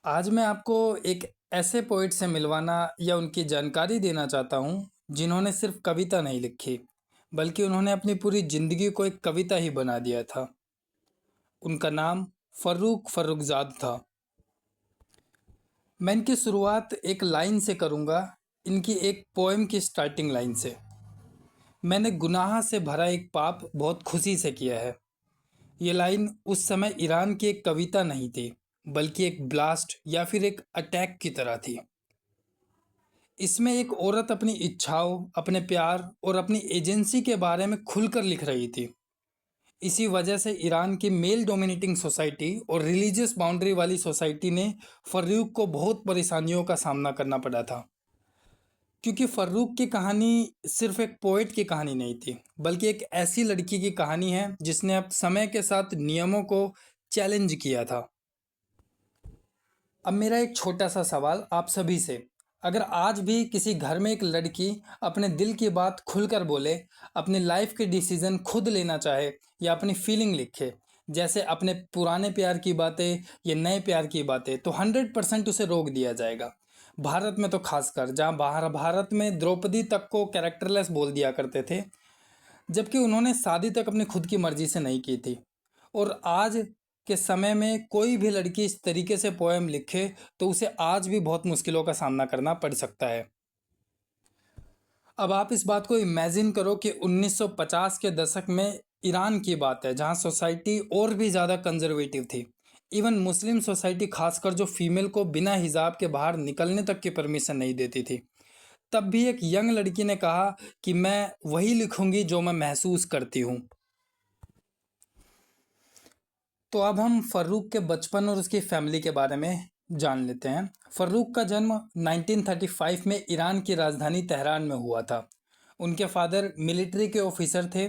आज मैं आपको एक ऐसे पोएट से मिलवाना या उनकी जानकारी देना चाहता हूँ, जिन्होंने सिर्फ कविता नहीं लिखी, बल्कि उन्होंने अपनी पूरी ज़िंदगी को एक कविता ही बना दिया था। उनका नाम फ़र्रुख फर्रुखज़ाद था। मैं इनकी शुरुआत एक लाइन से करूँगा, इनकी एक पोएम की स्टार्टिंग लाइन से। मैंने गुनाह से भरा एक पाप बहुत खुशी से किया है। ये लाइन उस समय ईरान की एक कविता नहीं थी, बल्कि एक ब्लास्ट या फिर एक अटैक की तरह थी। इसमें एक औरत अपनी इच्छाओं, अपने प्यार और अपनी एजेंसी के बारे में खुलकर लिख रही थी। इसी वजह से ईरान की मेल डोमिनेटिंग सोसाइटी और रिलीजियस बाउंड्री वाली सोसाइटी ने फर्रुख को बहुत परेशानियों का सामना करना पड़ा था। क्योंकि फर्रुख की कहानी सिर्फ एक पोएट की कहानी नहीं थी, बल्कि एक ऐसी लड़की की कहानी है जिसने अब समय के साथ नियमों को चैलेंज किया था। अब मेरा एक छोटा सा सवाल आप सभी से। अगर आज भी किसी घर में एक लड़की अपने दिल की बात खुलकर बोले, अपनी लाइफ के डिसीजन खुद लेना चाहे या अपनी फीलिंग लिखे, जैसे अपने पुराने प्यार की बातें या नए प्यार की बातें, तो 100% उसे रोक दिया जाएगा। भारत में तो खासकर, जहाँ बाहर भारत में द्रौपदी तक को कैरेक्टरलेस बोल दिया करते थे, जबकि उन्होंने शादी तक अपनी खुद की मर्जी से नहीं की थी। और आज के समय में कोई भी लड़की इस तरीके से पोएम लिखे तो उसे आज भी बहुत मुश्किलों का सामना करना पड़ सकता है। अब आप इस बात को इमेजिन करो कि 1950 के दशक में ईरान की बात है, जहां सोसाइटी और भी ज़्यादा कंजर्वेटिव थी। इवन मुस्लिम सोसाइटी, खासकर जो फीमेल को बिना हिजाब के बाहर निकलने तक की परमिशन नहीं देती थी। तब भी एक यंग लड़की ने कहा कि मैं वही लिखूंगी जो मैं महसूस करती हूँ। तो अब हम फर्रुख के बचपन और उसकी फैमिली के बारे में जान लेते हैं। फर्रुख का जन्म 1935 में ईरान की राजधानी तेहरान में हुआ था। उनके फादर मिलिट्री के ऑफिसर थे।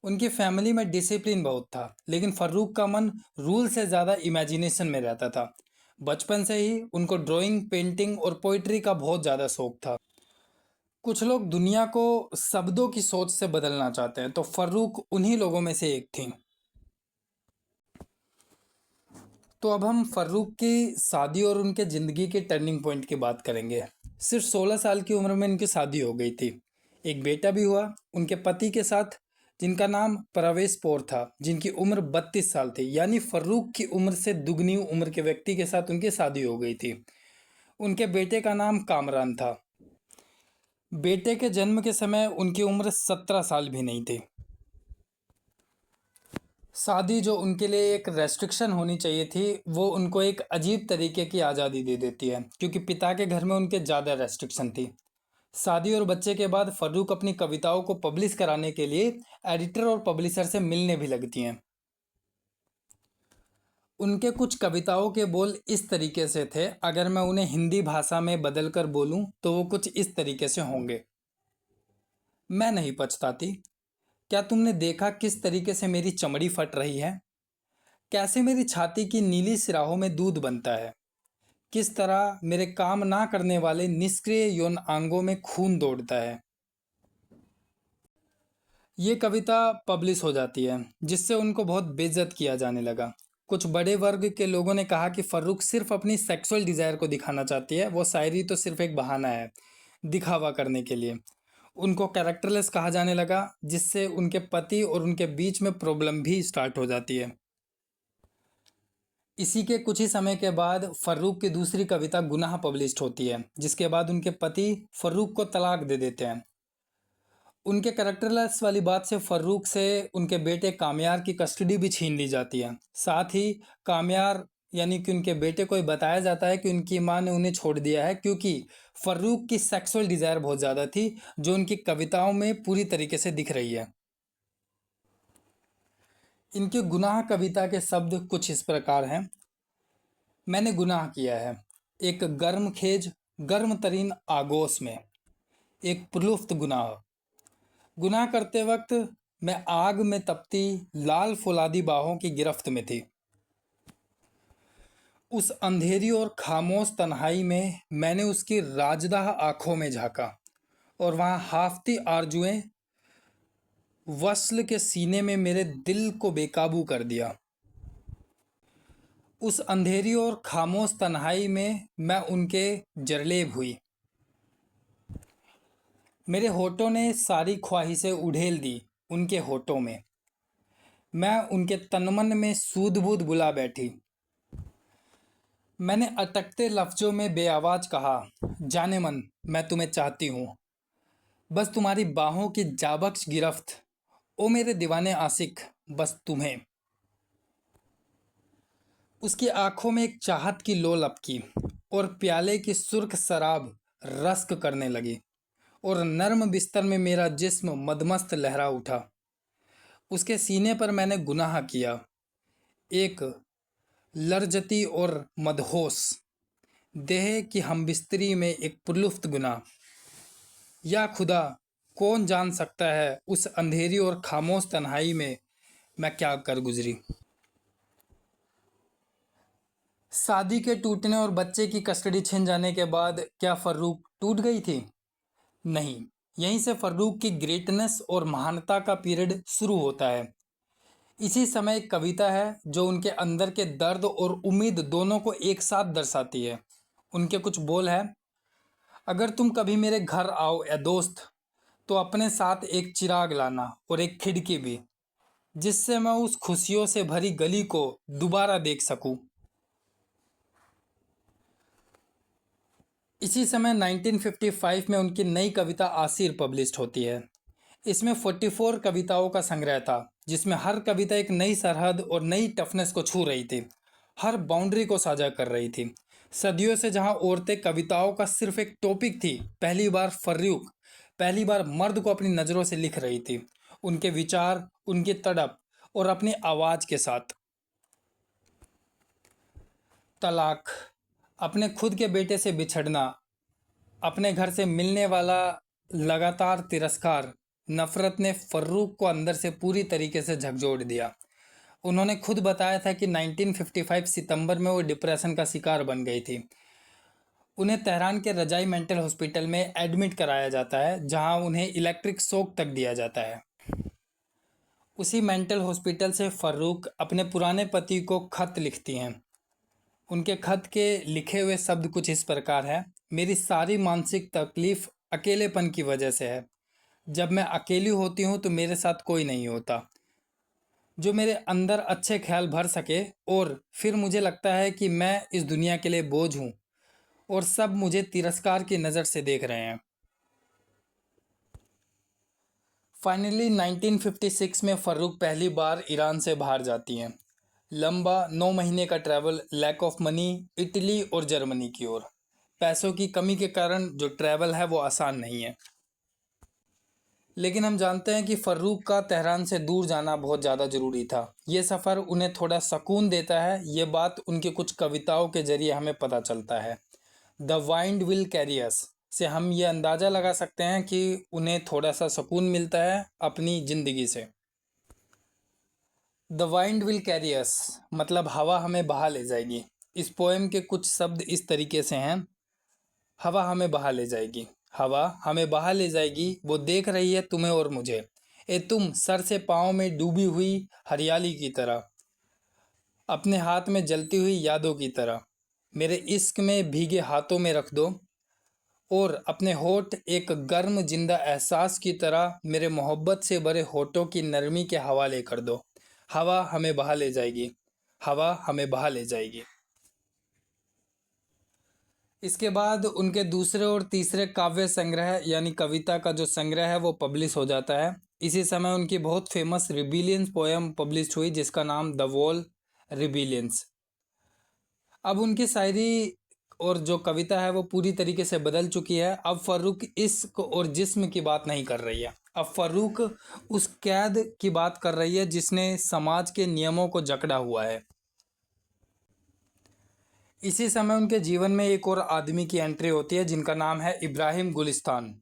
उनकी फैमिली में डिसिप्लिन बहुत था, लेकिन फर्रुख का मन रूल से ज़्यादा इमेजिनेशन में रहता था। बचपन से ही उनको ड्राइंग, पेंटिंग और पोइट्री का बहुत ज़्यादा शौक था। कुछ लोग दुनिया को शब्दों की सोच से बदलना चाहते हैं, तो फर्रुख उन्हीं लोगों में से एक थी। तो अब हम फर्रुख की शादी और उनके ज़िंदगी के टर्निंग पॉइंट की बात करेंगे। सिर्फ 16 साल की उम्र में इनकी शादी हो गई थी। एक बेटा भी हुआ उनके पति के साथ, जिनका नाम परवेश पौर था, जिनकी उम्र 32 साल थी। यानी फर्रुख की उम्र से दुगनी उम्र के व्यक्ति के साथ उनकी शादी हो गई थी। उनके बेटे का नाम कामरान था। बेटे के जन्म के समय उनकी उम्र 17 साल भी नहीं थी। शादी जो उनके लिए एक रेस्ट्रिक्शन होनी चाहिए थी, वो उनको एक अजीब तरीके की आज़ादी दे देती है, क्योंकि पिता के घर में उनके ज़्यादा रेस्ट्रिक्शन थी। शादी और बच्चे के बाद फर्रुख अपनी कविताओं को पब्लिश कराने के लिए एडिटर और पब्लिशर से मिलने भी लगती हैं। उनके कुछ कविताओं के बोल इस तरीके से थे, अगर मैं उन्हें हिंदी भाषा में बदल कर बोलूं तो वो कुछ इस तरीके से होंगे। मैं नहीं पछताती। क्या तुमने देखा किस तरीके से मेरी चमड़ी फट रही है? कैसे मेरी छाती की नीली सिराहों में दूध बनता है? किस तरह मेरे काम ना करने वाले निष्क्रिय यौन अंगों में खून दौड़ता है? ये कविता पब्लिश हो जाती है, जिससे उनको बहुत बेइज्जत किया जाने लगा। कुछ बड़े वर्ग के लोगों ने कहा कि फर्रुख सिर्फ अपनी सेक्सुअल डिज़ायर को दिखाना चाहती है, वो शायरी तो सिर्फ एक बहाना है दिखावा करने के लिए। उनको कैरेक्टरलेस कहा जाने लगा, जिससे उनके पति और उनके बीच में प्रॉब्लम भी स्टार्ट हो जाती है। इसी के कुछ ही समय के बाद फर्रुख की दूसरी कविता गुनाह पब्लिश्ड होती है, जिसके बाद उनके पति फर्रुख को तलाक दे देते हैं। उनके कैरेक्टरलेस वाली बात से फर्रुख से उनके बेटे कामयार की कस्टडी भी छीन ली जाती है। साथ ही कामयार यानी कि उनके बेटे को ये बताया जाता है कि उनकी मां ने उन्हें छोड़ दिया है, क्योंकि फर्रुख की सेक्सुअल डिज़ायर बहुत ज़्यादा थी, जो उनकी कविताओं में पूरी तरीके से दिख रही है। इनके गुनाह कविता के शब्द कुछ इस प्रकार हैं। मैंने गुनाह किया है एक गर्म खेज, गर्म तरीन आगोश में, एक प्रलुप्त गुनाह। गुनाह करते वक्त मैं आग में तपती लाल फौलादी बाहों की गिरफ्त में थी। उस अंधेरी और खामोश तन्हाई में मैंने उसकी राजदाह आंखों में झांका, और वहां हाफती आरजुएं वस्ल के सीने में मेरे दिल को बेकाबू कर दिया। उस अंधेरी और खामोश तन्हाई में मैं उनके जरलेब हुई। मेरे होठों ने सारी ख्वाहिशें उड़ेल दी उनके होठों में। मैं उनके तनमन में सूध-बूध बुला बैठी। मैंने अटकते लफ्जों में बेआवाज कहा, जाने मन मैं तुम्हें चाहती हूँ, बस तुम्हारी बाहों की जाबख्श गिरफ्त, ओ मेरे दीवाने आशिक, बस तुम्हें। उसकी आंखों में एक चाहत की लो लपकी और प्याले की सुर्ख शराब रश्क करने लगी और नर्म बिस्तर में मेरा जिस्म मदमस्त लहरा उठा। उसके सीने पर मैंने गुनाह किया, एक लरजती और मदहोश देह की हमबिस्तरी में एक पुरलुफ्त गुनाह। या खुदा, कौन जान सकता है उस अंधेरी और खामोश तन्हाई में मैं क्या कर गुजरी। शादी के टूटने और बच्चे की कस्टडी छिन जाने के बाद क्या फर्रूक टूट गई थी? नहीं, यहीं से फर्रूक की ग्रेटनेस और महानता का पीरियड शुरू होता है। इसी समय एक कविता है जो उनके अंदर के दर्द और उम्मीद दोनों को एक साथ दर्शाती है। उनके कुछ बोल है, अगर तुम कभी मेरे घर आओ ए दोस्त, तो अपने साथ एक चिराग लाना और एक खिड़की भी, जिससे मैं उस खुशियों से भरी गली को दोबारा देख सकूं। इसी समय 1955 में उनकी नई कविता आसिर पब्लिश्ड होती है। इसमें 44 कविताओं का संग्रह था, जिसमें हर कविता एक नई सरहद और नई टफनेस को छू रही थी, हर बाउंड्री को साझा कर रही थी। सदियों से जहां औरतें कविताओं का सिर्फ एक टॉपिक थी, पहली बार फर्रूक पहली बार मर्द को अपनी नज़रों से लिख रही थी, उनके विचार, उनकी तड़प और अपनी आवाज़ के साथ। तलाक, अपने खुद के बेटे से बिछड़ना, अपने घर से मिलने वाला लगातार तिरस्कार, नफरत ने फर्रूक को अंदर से पूरी तरीके से झकझोर दिया। उन्होंने खुद बताया था कि 1955 सितंबर में वो डिप्रेशन का शिकार बन गई थी। उन्हें तेहरान के रजाई मेंटल हॉस्पिटल में एडमिट कराया जाता है, जहां उन्हें इलेक्ट्रिक शॉक तक दिया जाता है। उसी मेंटल हॉस्पिटल से फर्रूक अपने पुराने पति को खत लिखती हैं। उनके खत के लिखे हुए शब्द कुछ इस प्रकार है, मेरी सारी मानसिक तकलीफ अकेलेपन की वजह से है। जब मैं अकेली होती हूँ तो मेरे साथ कोई नहीं होता जो मेरे अंदर अच्छे ख्याल भर सके, और फिर मुझे लगता है कि मैं इस दुनिया के लिए बोझ हूँ और सब मुझे तिरस्कार की नज़र से देख रहे हैं। फाइनली 1956 में फ़र्रुख पहली बार ईरान से बाहर जाती हैं। लंबा 9 महीने का travel, lack of money, Italy और जर्मनी की ओर। पैसों की कमी के कारण जो ट्रैवल है वो आसान नहीं है, लेकिन हम जानते हैं कि फ़र्रुख का तेहरान से दूर जाना बहुत ज़्यादा ज़रूरी था। ये सफ़र उन्हें थोड़ा सुकून देता है, ये बात उनकी कुछ कविताओं के ज़रिए हमें पता चलता है। द वाइंड विल कैरी अस से हम ये अंदाज़ा लगा सकते हैं कि उन्हें थोड़ा सा सुकून मिलता है अपनी ज़िंदगी से। द वाइंड विल कैरी अस मतलब हवा हमें बहा ले जाएगी। इस पोएम के कुछ शब्द इस तरीके से हैं, हवा हमें बहा ले जाएगी, हवा हमें बहा ले जाएगी, वो देख रही है तुम्हें और मुझे, ए तुम सर से पाँव में डूबी हुई हरियाली की तरह, अपने हाथ में जलती हुई यादों की तरह, मेरे इश्क में भीगे हाथों में रख दो, और अपने होठ एक गर्म जिंदा एहसास की तरह मेरे मोहब्बत से भरे होठों की नरमी के हवाले कर दो। हवा हमें बहा ले जाएगी, हवा हमें बहा ले जाएगी। इसके बाद उनके दूसरे और तीसरे काव्य संग्रह यानी कविता का जो संग्रह है वो पब्लिश हो जाता है। इसी समय उनकी बहुत फेमस रिबिलियंस पोएम पब्लिश हुई, जिसका नाम द वॉल रिबिलियंस। अब उनकी शायरी और जो कविता है वो पूरी तरीके से बदल चुकी है। अब फर्रुख इश्क और जिस्म की बात नहीं कर रही है, अब फर्रुख उस कैद की बात कर रही है जिसने समाज के नियमों को जकड़ा हुआ है। इसी समय उनके जीवन में एक और आदमी की एंट्री होती है जिनका नाम है इब्राहिम गुलिस्तान।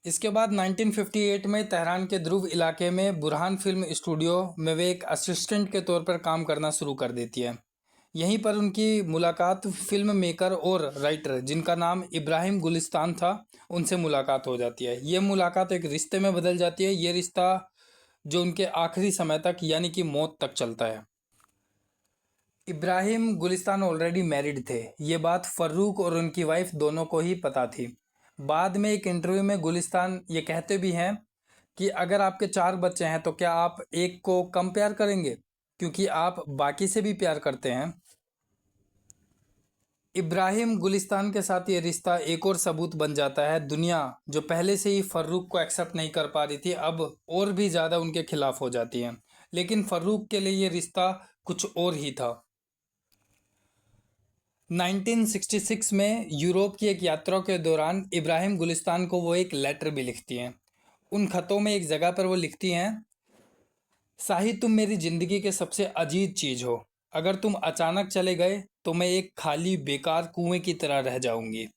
इसके बाद 1958 में तेहरान के ध्रुव इलाके में बुरहान फिल्म स्टूडियो में वे एक असिस्टेंट के तौर पर काम करना शुरू कर देती है। यहीं पर उनकी मुलाकात फिल्म मेकर और राइटर जिनका नाम इब्राहिम गुलिस्तान था उनसे मुलाकात हो जाती है। ये मुलाकात एक रिश्ते में बदल जाती है। ये रिश्ता जो उनके आखिरी समय तक यानी कि मौत तक चलता है। इब्राहिम गुलिस्तान ऑलरेडी मैरिड थे। ये बात फर्रुख और उनकी वाइफ दोनों को ही पता थी। बाद में एक इंटरव्यू में गुलिस्तान ये कहते भी हैं कि अगर आपके 4 बच्चे हैं तो क्या आप एक को कम प्यार करेंगे क्योंकि आप बाकी से भी प्यार करते हैं। इब्राहिम गुलिस्तान के साथ ये रिश्ता एक और सबूत बन जाता है। दुनिया जो पहले से ही फर्रुख को एक्सेप्ट नहीं कर पा रही थी, अब और भी ज़्यादा उनके खिलाफ हो जाती है। लेकिन फर्रुख के लिए ये रिश्ता कुछ और ही था। 1966 में यूरोप की एक यात्रा के दौरान इब्राहिम गुलिस्तान को वो एक लेटर भी लिखती हैं। उन खतों में एक जगह पर वो लिखती हैं, साहिद तुम मेरी ज़िंदगी के सबसे अजीज चीज़ हो। अगर तुम अचानक चले गए तो मैं एक खाली बेकार कुएं की तरह रह जाऊंगी।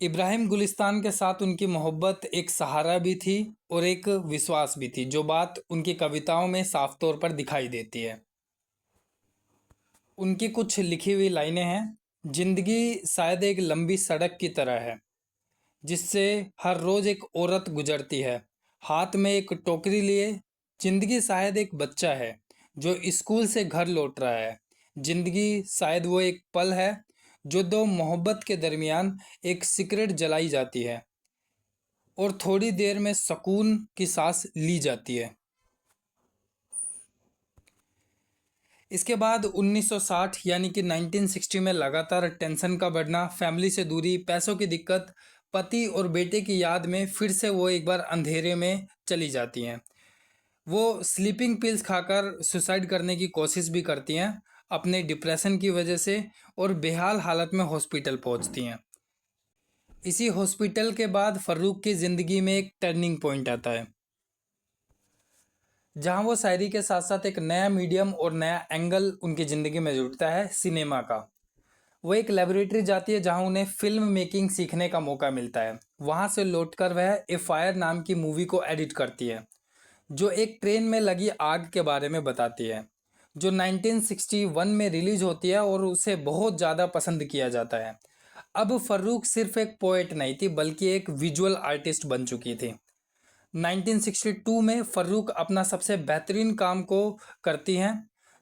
इब्राहिम गुलिस्तान के साथ उनकी मोहब्बत एक सहारा भी थी और एक विश्वास भी थी, जो बात उनकी कविताओं में साफ तौर पर दिखाई देती है। उनकी कुछ लिखी हुई लाइनें हैं, जिंदगी शायद एक लंबी सड़क की तरह है जिससे हर रोज एक औरत गुजरती है, हाथ में एक टोकरी लिए। जिंदगी शायद एक बच्चा है जो स्कूल से घर लौट रहा है। जिंदगी शायद वो एक पल है जो दो मोहब्बत के दरमियान एक सिगरेट जलाई जाती है और थोड़ी देर में सुकून की सांस ली जाती है। इसके बाद 1960 यानी कि 1960 में लगातार टेंशन का बढ़ना, फैमिली से दूरी, पैसों की दिक्कत, पति और बेटे की याद में फिर से वो एक बार अंधेरे में चली जाती हैं। वो स्लीपिंग पिल्स खाकर सुसाइड करने की कोशिश भी करती हैं अपने डिप्रेशन की वजह से, और बेहाल हालत में हॉस्पिटल पहुंचती हैं। इसी हॉस्पिटल के बाद फर्रुख की ज़िंदगी में एक टर्निंग पॉइंट आता है, जहां वो शायरी के साथ साथ एक नया मीडियम और नया एंगल उनकी ज़िंदगी में जुड़ता है, सिनेमा का। वो एक लेबोरेटरी जाती है जहां उन्हें फिल्म मेकिंग सीखने का मौका मिलता है। वहां से लौटकर वह ए फायर नाम की मूवी को एडिट करती है, जो एक ट्रेन में लगी आग के बारे में बताती है, जो 1961 में रिलीज होती है और उसे बहुत ज़्यादा पसंद किया जाता है। अब फर्रुख सिर्फ एक पोएट नहीं थी बल्कि एक विजुअल आर्टिस्ट बन चुकी थी। 1962 में फर्रुख अपना सबसे बेहतरीन काम को करती हैं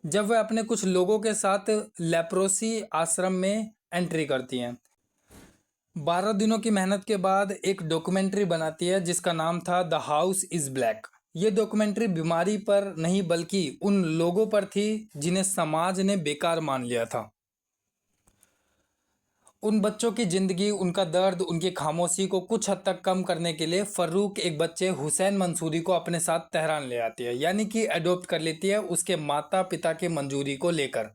जब वह अपने कुछ लोगों के साथ लेप्रोसी आश्रम में एंट्री करती हैं। 12 दिनों की मेहनत के बाद एक डॉक्यूमेंट्री बनाती है जिसका नाम था द हाउस इज़ ब्लैक। ये डॉक्यूमेंट्री बीमारी पर नहीं बल्कि उन लोगों पर थी जिन्हें समाज ने बेकार मान लिया था। उन बच्चों की ज़िंदगी, उनका दर्द, उनकी खामोशी को कुछ हद तक कम करने के लिए फर्रुख एक बच्चे हुसैन मंसूरी को अपने साथ तेहरान ले आती है, यानी कि अडॉप्ट कर लेती है उसके माता पिता की मंजूरी को लेकर।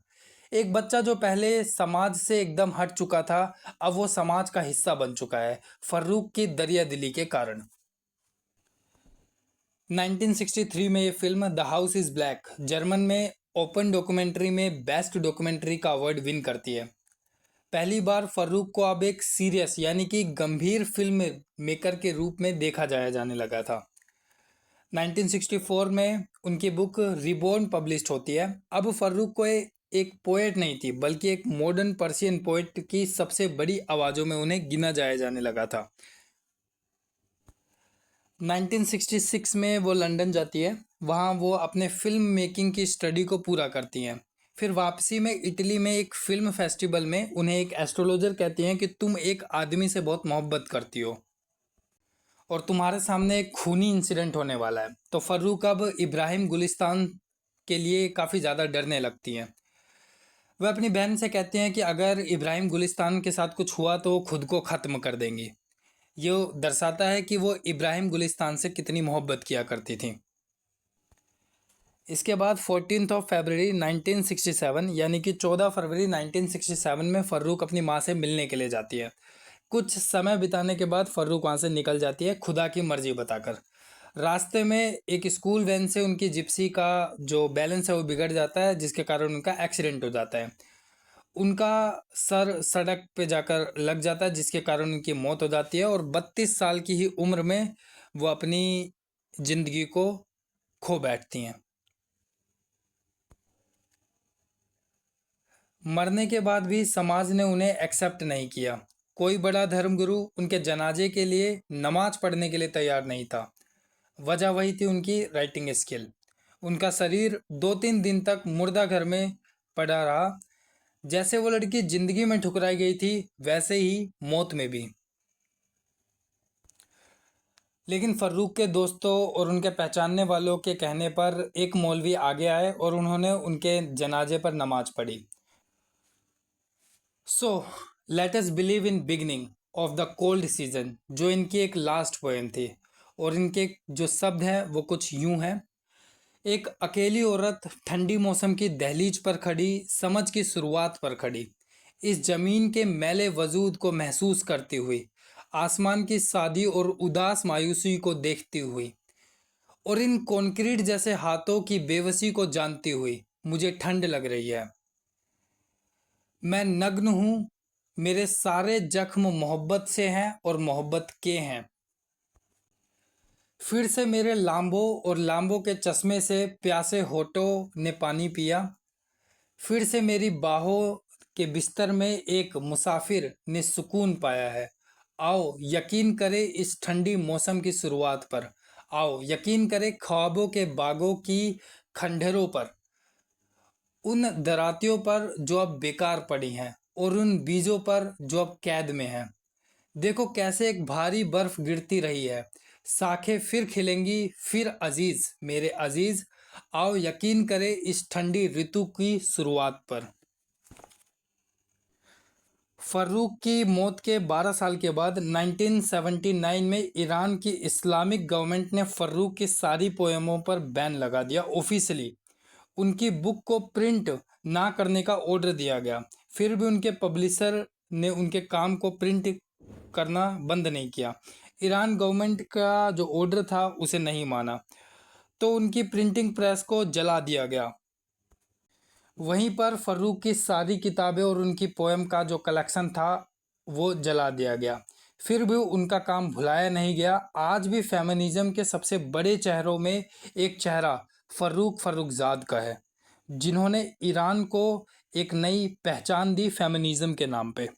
एक बच्चा जो पहले समाज से एकदम हट चुका था, अब वो समाज का हिस्सा बन चुका है फर्रुख की दरिया दिली के कारण। 1963 में ये film the house is black German में ओपन डॉक्यूमेंट्री में बेस्ट डॉक्यूमेंट्री का अवार्ड विन करती है। पहली बार फर्रुख को अब एक सीरियस यानी कि गंभीर फिल्म मेकर के रूप में देखा जाने लगा था। 1964 में उनकी बुक रिबॉर्न पब्लिश होती है। अब फर्रुख को एक पोएट नहीं थी बल्कि एक मॉडर्न पर्शियन पोएट की सबसे बड़ी आवाज़ों में उन्हें गिना जाने लगा था। 1966 में वो लंदन जाती है, वहाँ वो अपने फिल्म मेकिंग की स्टडी को पूरा करती हैं। फिर वापसी में इटली में एक फिल्म फेस्टिवल में उन्हें एक एस्ट्रोलॉजर कहती हैं कि तुम एक आदमी से बहुत मोहब्बत करती हो और तुम्हारे सामने एक खूनी इंसिडेंट होने वाला है। तो फर्रुख अब इब्राहिम गुलिस्तान के लिए काफ़ी ज़्यादा डरने लगती हैं। वह अपनी बहन से कहती हैं कि अगर इब्राहिम गुलिस्तान के साथ कुछ हुआ तो वो खुद को ख़त्म कर देंगी। ये दर्शाता है कि वो इब्राहिम गुलिस्तान से कितनी मोहब्बत किया करती थी। इसके बाद 14 फरवरी 1967 यानी कि 14 फरवरी 1967 में फ़र्रुख अपनी माँ से मिलने के लिए जाती है। कुछ समय बिताने के बाद फ़र्रुख वहाँ से निकल जाती है खुदा की मर्जी बताकर। रास्ते में एक स्कूल वैन से उनकी जिप्सी का जो बैलेंस है वो बिगड़ जाता है, जिसके कारण उनका एक्सीडेंट हो जाता है। उनका सर सड़क पे जाकर लग जाता है जिसके कारण उनकी मौत हो जाती है और 32 साल की ही उम्र में वो अपनी ज़िंदगी को खो बैठती हैं। मरने के बाद भी समाज ने उन्हें एक्सेप्ट नहीं किया। कोई बड़ा धर्मगुरु उनके जनाजे के लिए नमाज पढ़ने के लिए तैयार नहीं था। वजह वही थी उनकी राइटिंग स्किल। उनका शरीर 2-3 दिन तक मुर्दा घर में पड़ा रहा। जैसे वो लड़की जिंदगी में ठुकराई गई थी, वैसे ही मौत में भी। लेकिन फर्रुख के दोस्तों और उनके पहचानने वालों के कहने पर एक मौलवी आगे आए और उन्होंने उनके जनाजे पर नमाज पढ़ी। So let us believe in beginning of the cold season, जो इनकी एक लास्ट पोएम थी। और इनके जो शब्द हैं वो कुछ यूं हैं। एक अकेली औरत ठंडी मौसम की दहलीज पर खड़ी, समझ की शुरुआत पर खड़ी, इस जमीन के मैले वजूद को महसूस करती हुई, आसमान की सादी और उदास मायूसी को देखती हुई, और इन कंक्रीट जैसे हाथों की बेबसी को जानती हुई मुझे ठंड लग रही है। मैं नग्न हूँ, मेरे सारे जख्म मोहब्बत से हैं और मोहब्बत के हैं। फिर से मेरे लांबों और लांबों के चश्मे से प्यासे होठों ने पानी पिया। फिर से मेरी बाहों के बिस्तर में एक मुसाफिर ने सुकून पाया है। आओ यकीन करें इस ठंडी मौसम की शुरुआत पर। आओ यकीन करें ख्वाबों के बागों की खंडहरों पर, उन दरातियों पर जो अब बेकार पड़ी हैं और उन बीजों पर जो अब कैद में हैं। देखो कैसे एक भारी बर्फ गिरती रही है, शाखें फिर खिलेंगी, फिर अजीज मेरे अजीज, आओ यकीन करें इस ठंडी ऋतु की शुरुआत पर। फर्रुख की मौत के 12 साल के बाद 1979 में ईरान की इस्लामिक गवर्नमेंट ने फर्रुख की सारी पोएमों पर बैन लगा दिया ऑफिशियली। उनकी बुक को प्रिंट ना करने का ऑर्डर दिया गया। फिर भी उनके पब्लिशर ने उनके काम को प्रिंट करना बंद नहीं किया। ईरान गवर्नमेंट का जो ऑर्डर था उसे नहीं माना, तो उनकी प्रिंटिंग प्रेस को जला दिया गया। वहीं पर फर्रुख की सारी किताबें और उनकी पोएम का जो कलेक्शन था वो जला दिया गया। फिर भी उनका काम भुलाया नहीं गया। आज भी फेमिनिज्म के सबसे बड़े चेहरों में एक चेहरा फर्रुख फर्रुखजाद का है, जिन्होंने ईरान को एक नई पहचान दी फेमिनिज्म के नाम पे।